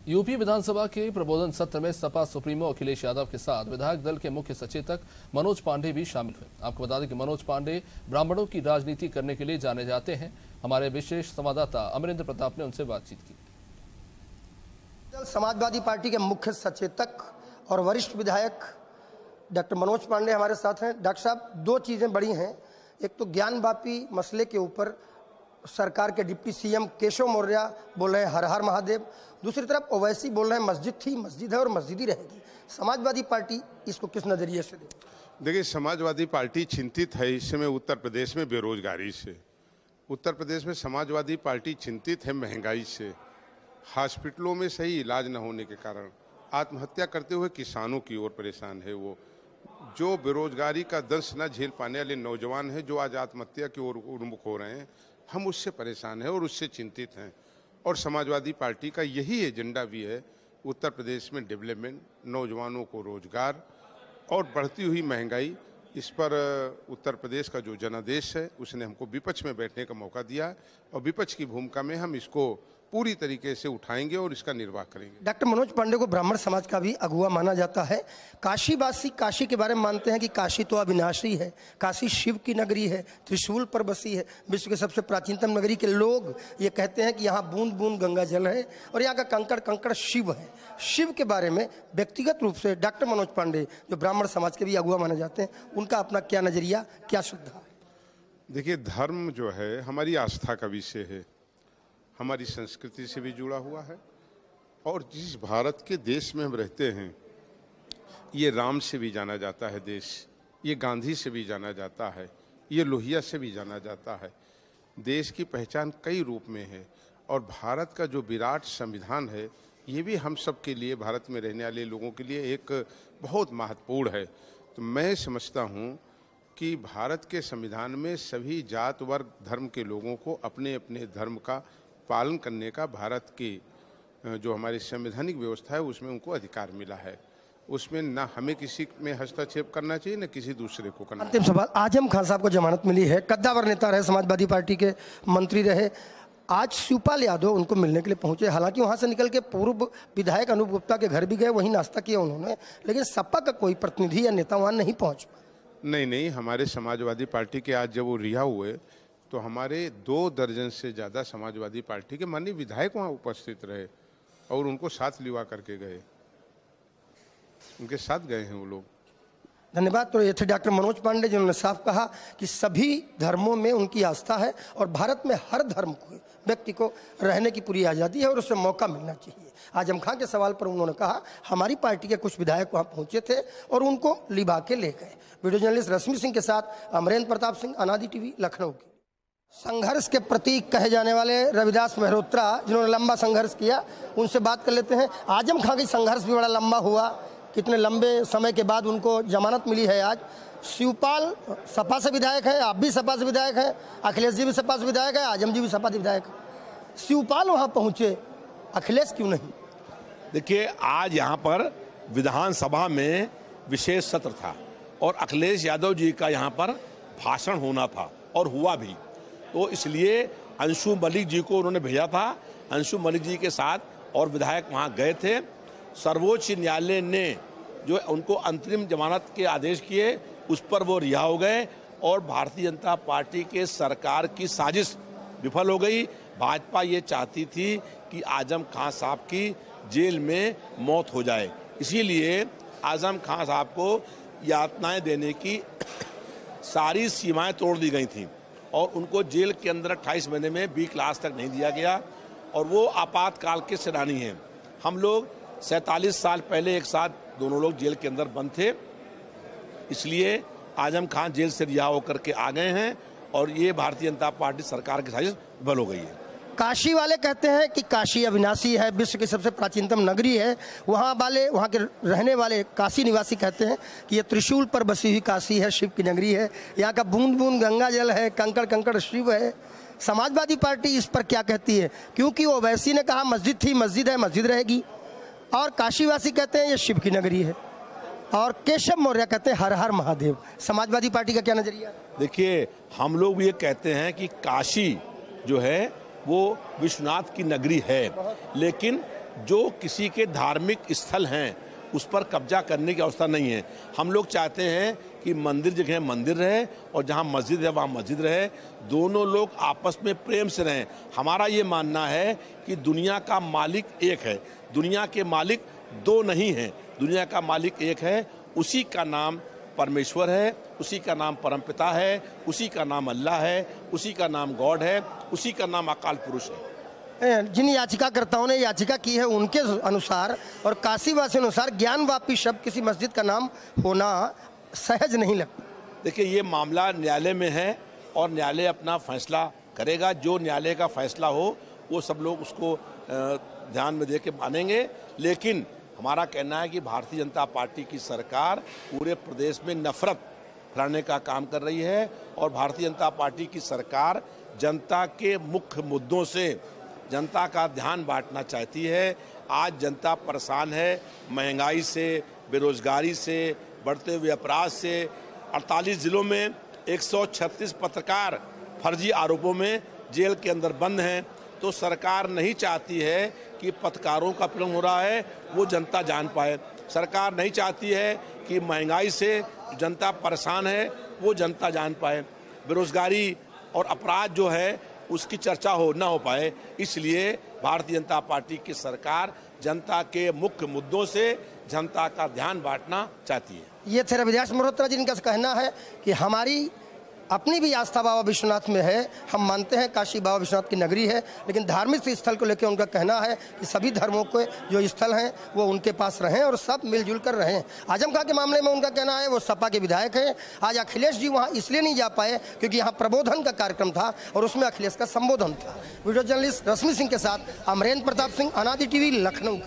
UP विधानसभा के प्रबोधन सत्र में सपा सुप्रीमो अखिलेश यादव के साथ विधायक दल के मुख्य सचेतक मनोज पांडे भी शामिल हुए। आपको बता दें कि मनोज पांडे ब्राह्मणों की राजनीति करने के लिए जाने जाते हैं। हमारे विशेष संवाददाता अमरेंद्र प्रताप ने उनसे बातचीत की। समाजवादी पार्टी के मुख्य सचेतक और वरिष्ठ विधायक डॉक्टर मनोज पांडे हमारे साथ हैं। डॉक्टर साहब, दो चीज़ें बड़ी हैं। एक तो ज्ञानवापी मसले के ऊपर सरकार के डिप्टी सीएम केशव मौर्य बोल रहे हैं हर हर महादेव, दूसरी तरफ ओवैसी बोल रहे हैं मस्जिद थी, मस्जिद है और मस्जिद ही रहेगी। समाजवादी पार्टी इसको किस नज़रिए से देखती? देखिए, समाजवादी पार्टी चिंतित है इस समय उत्तर प्रदेश में बेरोजगारी से। उत्तर प्रदेश में समाजवादी पार्टी चिंतित है महंगाई से, हॉस्पिटलों में सही इलाज न होने के कारण आत्महत्या करते हुए किसानों की ओर परेशान है। वो जो बेरोजगारी का दंश न झेल पाने वाले नौजवान हैं जो आज आत्महत्या की ओर उन्मुख हो रहे हैं, हम उससे परेशान हैं और उससे चिंतित हैं। और समाजवादी पार्टी का यही एजेंडा भी है, उत्तर प्रदेश में डेवलपमेंट, नौजवानों को रोजगार और बढ़ती हुई महंगाई। इस पर उत्तर प्रदेश का जो जनादेश है उसने हमको विपक्ष में बैठने का मौका दिया और विपक्ष की भूमिका में हम इसको पूरी तरीके से उठाएंगे और इसका निर्वाह करेंगे। डॉक्टर मनोज पांडे को ब्राह्मण समाज का भी अगुवा माना जाता है। काशीवासी काशी के बारे में मानते हैं कि काशी तो अविनाशी है, काशी शिव की नगरी है, त्रिशूल पर बसी है, विश्व के सबसे प्राचीनतम नगरी के लोग ये कहते हैं कि यहाँ बूंद बूंद गंगा जल है और यहाँ का कंकड़ कंकड़ शिव है। शिव के बारे में व्यक्तिगत रूप से डॉक्टर मनोज पांडे, जो ब्राह्मण समाज के भी अगुवा माने जाते हैं, उनका अपना क्या नजरिया, क्या श्रद्धा है? देखिए, धर्म जो है हमारी आस्था का विषय है, हमारी संस्कृति से भी जुड़ा हुआ है। और जिस भारत के देश में हम रहते हैं, ये राम से भी जाना जाता है देश, ये गांधी से भी जाना जाता है, ये लोहिया से भी जाना जाता है। देश की पहचान कई रूप में है और भारत का जो विराट संविधान है ये भी हम सब के लिए, भारत में रहने वाले लोगों के लिए एक बहुत महत्वपूर्ण है। तो मैं समझता हूँ कि भारत के संविधान में सभी जात वर्ग धर्म के लोगों को अपने अपने धर्म का पालन करने का, भारत की जो हमारी संवैधानिक व्यवस्था है उसमें उनको अधिकार मिला है। उसमें ना हमें किसी में हस्तक्षेप करना चाहिए न किसी दूसरे को करना। अंतिम सवाल, आजम खान साहब को जमानत मिली है, कद्दावर नेता रहे, समाजवादी पार्टी के मंत्री रहे। आज शिवपाल यादव उनको मिलने के लिए पहुंचे। हालांकि वहां से निकल के पूर्व विधायक अनूप गुप्ता के घर भी गए, वहीं नाश्ता किया उन्होंने, लेकिन सपा का कोई प्रतिनिधि या नेता वहां नहीं पहुंच पाया। नहीं, हमारे समाजवादी पार्टी के आज जब वो रिहा हुए तो हमारे 2 दर्जन से ज़्यादा समाजवादी पार्टी के माननीय विधायक वहाँ उपस्थित रहे और उनको साथ लिवा करके गए, उनके साथ गए हैं वो लोग। धन्यवाद। तो ये थे डॉक्टर मनोज पांडे, जिन्होंने साफ कहा कि सभी धर्मों में उनकी आस्था है और भारत में हर धर्म को, व्यक्ति को रहने की पूरी आज़ादी है और उसे मौका मिलना चाहिए। आजम खान के सवाल पर उन्होंने कहा हमारी पार्टी के कुछ विधायक वहाँ पहुँचे थे और उनको लिबा के ले गए। वीडियो जर्नलिस्ट रश्मि सिंह के साथ अमरेंद्र प्रताप सिंह, अनादि टीवी, लखनऊ। संघर्ष के प्रतीक कहे जाने वाले रविदास मेहरोत्रा, जिन्होंने लंबा संघर्ष किया, उनसे बात कर लेते हैं। आजम खान की संघर्ष भी बड़ा लंबा हुआ, कितने लंबे समय के बाद उनको जमानत मिली है। आज शिवपाल सपा से विधायक है, आप भी सपा से विधायक हैं, अखिलेश जी भी सपा से विधायक है, आजम जी भी सपा से विधायक है। शिवपाल वहाँ पहुँचे, अखिलेश क्यों नहीं? देखिए, आज यहाँ पर विधानसभा में विशेष सत्र था और अखिलेश यादव जी का यहाँ पर भाषण होना था और हुआ भी, तो इसलिए अंशु मलिक जी को उन्होंने भेजा था। अंशु मलिक जी के साथ और विधायक वहाँ गए थे। सर्वोच्च न्यायालय ने जो उनको अंतरिम जमानत के आदेश किए, उस पर वो रिहा हो गए और भारतीय जनता पार्टी के सरकार की साजिश विफल हो गई। भाजपा ये चाहती थी कि आजम खान साहब की जेल में मौत हो जाए, इसीलिए आजम खान साहब को यातनाएं देने की सारी सीमाएं तोड़ दी गई थीं और उनको जेल के अंदर 28 महीने में बी क्लास तक नहीं दिया गया और वो आपातकाल के सेनानी हैं। हम लोग 47 साल पहले एक साथ दोनों लोग जेल के अंदर बंद थे, इसलिए आजम खान जेल से रिहा होकर के आ गए हैं और ये भारतीय जनता पार्टी सरकार की साजिश विफल हो गई है। काशी वाले कहते हैं कि काशी अविनाशी है, विश्व की सबसे प्राचीनतम नगरी है। वहाँ के रहने वाले काशी निवासी कहते हैं कि ये त्रिशूल पर बसी हुई काशी है, शिव की नगरी है, यहाँ का बूंद बूंद गंगा जल है, कंकड़ कंकड़ शिव है। समाजवादी पार्टी इस पर क्या कहती है? क्योंकि ओवैसी ने कहा मस्जिद थी, मस्जिद है, मस्जिद रहेगी, और काशीवासी कहते हैं ये शिव की नगरी है, और केशव मौर्य कहते हैं हर हर महादेव। समाजवादी पार्टी का क्या नजरिया? देखिए, हम लोग भी ये कहते हैं कि काशी जो है वो विश्वनाथ की नगरी है, लेकिन जो किसी के धार्मिक स्थल हैं उस पर कब्जा करने की अवस्था नहीं है। हम लोग चाहते हैं कि मंदिर जगह मंदिर रहे और जहां मस्जिद है वहां मस्जिद रहे, दोनों लोग आपस में प्रेम से रहें। हमारा ये मानना है कि दुनिया का मालिक एक है, दुनिया के मालिक दो नहीं हैं, दुनिया का मालिक एक है, उसी का नाम परमेश्वर है, उसी का नाम परमपिता है, उसी का नाम अल्लाह है, उसी का नाम गॉड है, उसी का नाम अकाल पुरुष है। जिन याचिकाकर्ताओं ने याचिका की है उनके अनुसार और काशीवासी अनुसार ज्ञानवापी शब्द किसी मस्जिद का नाम होना सहज नहीं लगता। देखिए, ये मामला न्यायालय में है और न्यायालय अपना फैसला करेगा। जो न्यायालय का फैसला हो वो सब लोग उसको ध्यान में दे के मानेंगे। लेकिन हमारा कहना है कि भारतीय जनता पार्टी की सरकार पूरे प्रदेश में नफरत फैलाने का काम कर रही है और भारतीय जनता पार्टी की सरकार जनता के मुख्य मुद्दों से जनता का ध्यान बांटना चाहती है। आज जनता परेशान है, महंगाई से, बेरोजगारी से, बढ़ते हुए अपराध से। 48 जिलों में 136 पत्रकार फर्जी आरोपों में जेल के अंदर बंद हैं। तो सरकार नहीं चाहती है कि पत्रकारों का पीड़न हो रहा है वो जनता जान पाए। सरकार नहीं चाहती है कि महंगाई से जनता परेशान है वो जनता जान पाए। बेरोजगारी और अपराध जो है उसकी चर्चा ना हो पाए। इसलिए भारतीय जनता पार्टी की सरकार जनता के मुख्य मुद्दों से जनता का ध्यान बांटना चाहती है। ये थे रविदास मल्होत्रा, जिनका कहना है कि हमारी अपनी भी आस्था बाबा विश्वनाथ में है। हम मानते हैं काशी बाबा विश्वनाथ की नगरी है, लेकिन धार्मिक स्थल को लेकर उनका कहना है कि सभी धर्मों के जो स्थल हैं वो उनके पास रहें और सब मिलजुल कर रहें। आजम खां के मामले में उनका कहना है, वो सपा के विधायक हैं। आज अखिलेश जी वहाँ इसलिए नहीं जा पाए क्योंकि यहाँ प्रबोधन का कार्यक्रम था और उसमें अखिलेश का संबोधन था। वीडियो जर्नलिस्ट रश्मि सिंह के साथ अमरेंद्र प्रताप सिंह, अनादि टीवी, लखनऊ।